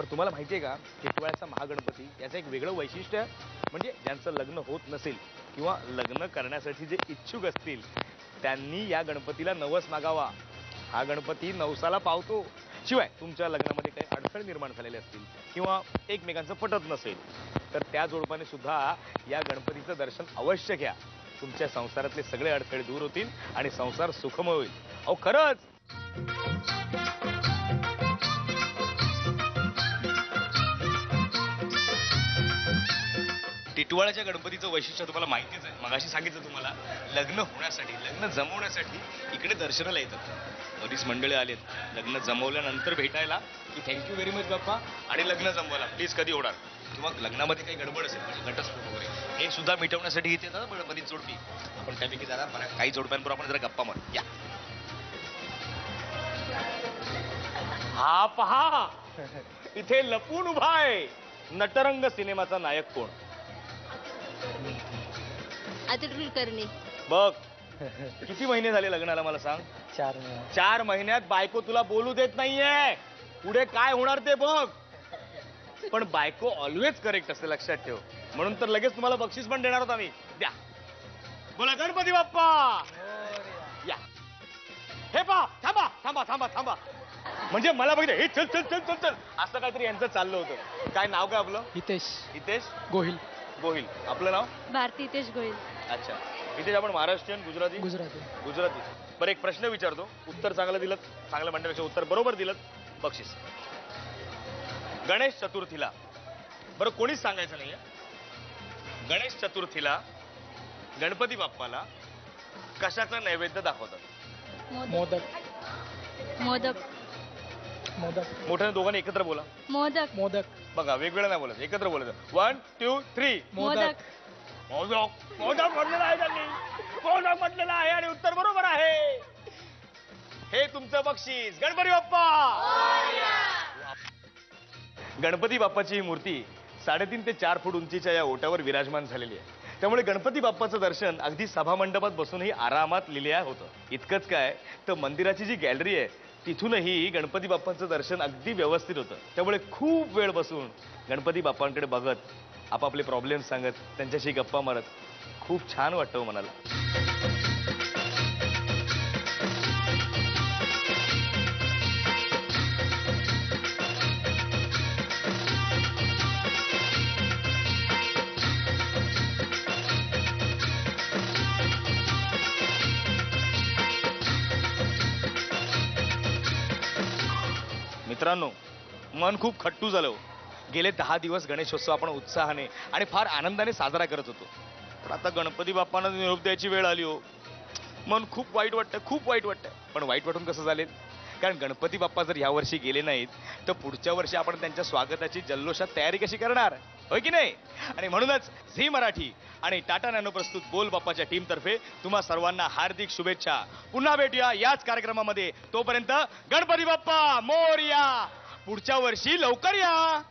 पण तुम्हाला माहितीये का टिटवाळ्याचा महागणपती याचं एक वेगळं वैशिष्ट्य आहे म्हणजे ज्यांचं लग्न होत नसेल किंवा लग्न करण्यासाठी जे इच्छुक असतील त्यांनी या गणपतीला नवस मागावा. हा गणपती नवसाला पावतो. शिवाय तुमच्या लग्नामध्ये काही अडथळे निर्माण झालेले असतील किंवा एकमेकांचं पटत नसेल तर त्या जोडपाने सुद्धा या गणपतीचं दर्शन अवश्य घ्या. तुमच्या संसारातले सगळे अडथळे दूर होतील आणि संसार सुखमय होईल. अहो खरंच. टिटवाळ्याच्या गणपतीचं वैशिष्ट्य तुम्हाला माहितीच आहे. मगाशी सांगितलं तुम्हाला लग्न होण्यासाठी लग्न जमवण्यासाठी इकडे दर्शनाला येतात. बरीच मंडळी आलेत लग्न जमवल्यानंतर भेटायला की थँक्यू व्हेरी मच बाप्पा आणि लग्न जमवायला प्लीज कधी होणार किंवा लग्नामध्ये काही गडबड असेल म्हणजे घटस्फोट वगैरे हे सुद्धा मिटवण्यासाठी इथे येतात बरीच जोडपी. आपण त्यापैकी जरा काही जोडप्यांबरोबर आपण जरा गप्पा मारू या. हा पहा इथे लपून उभा आहे नटरंग सिनेमाचा नायक कोण? अतुल कुलकर्णी. बघ किती महिने झाले लग्नाला मला सांग? 4 महिने. 4 महिन्यात बायको तुला बोलू देत नाहीये. पुढे काय होणार ते बघ. पण बायको ऑलवेज करेक्ट असते लक्षात ठेव. म्हणून तर लगेच तुम्हाला बक्षीस पण देणार आहोत आम्ही. द्या. बोला गणपती बाप्पा या. हे पा थांबा थांबा थांबा थांबा म्हणजे मला बघितलं हे चल चल चल चल चल असं काहीतरी यांचं चाललं होतं. काय नाव काय आपलं? हितेश. हितेश गोहिल. गोहिल. आपलं नाव? भारती हितेश गोयल. अच्छा. हितेश आपण महाराष्ट्रीयन गुजराती? गुजराती. गुजराती. बरं एक प्रश्न विचारतो उत्तर चांगलं दिलं चांगल्या म्हणण्यापेक्षा उत्तर बरोबर दिलं बक्षीस. गणेश चतुर्थीला बरं कोणीच सांगायचं नाहीये. गणेश चतुर्थीला गणपती बाप्पाला कशाचा नैवेद्य दाखवतात? मोदक. मोदक. मोदक. मोठ्याने दोघांनी एकत्र बोला. मोदक. मोदक. बघा वेगवेगळं नाही बोलायचं एकत्र बोलायचं. 1 2 3 मोदक. मोदक. मोदक म्हटलेलं आहे त्यांनी. मोदक म्हटलेलं आहे आणि उत्तर बरोबर आहे. हे तुमचं बक्षीस. गणपती बाप्पा. गणपती बाप्पाची ही मूर्ती 3.5 ते 4 फूट उंचीच्या या ओट्यावर विराजमान झालेली आहे. त्यामुळे गणपती बाप्पाचं दर्शन अगदी सभा मंडपात बसूनही आरामात लिहिल्या होतं. इतकंच काय तर मंदिराची जी गॅलरी आहे तिथूनही गणपती बाप्पांचं दर्शन अगदी व्यवस्थित होतं. त्यामुळे खूप वेळ बसून गणपती बाप्पांकडे बघत आपापले प्रॉब्लेम सांगत त्यांच्याशी गप्पा मारत खूप छान वाटतं मनाला. मित्रांनो मन खूप खट्टू झालं. गेले 10 दिवस गणेशोत्सव आपण उत्साहाने आणि फार आनंदाने साजरा करत होतो. पण आता गणपती बाप्पांना निरोप द्यायची वेळ आली हो. मन खूप वाईट वाटतंय खूप वाईट वाटतंय. पण वाईट वाटून कसं झाले कारण गणपती बाप्पा जर यावर्षी गेले नाहीत तर पुढच्या वर्षी आपण त्यांच्या स्वागताची जल्लोषात तयारी कशी करणार होय की नाही. आणि म्हणूनच झी मराठी आणि टाटा नॅनो प्रस्तुत बोल बाप्पाच्या टीमतर्फे तुम्हा सर्वांना हार्दिक शुभेच्छा. पुन्हा भेटूया याच कार्यक्रमामध्ये. तोपर्यंत गणपती बाप्पा मोरया. पुढच्या वर्षी लवकर या.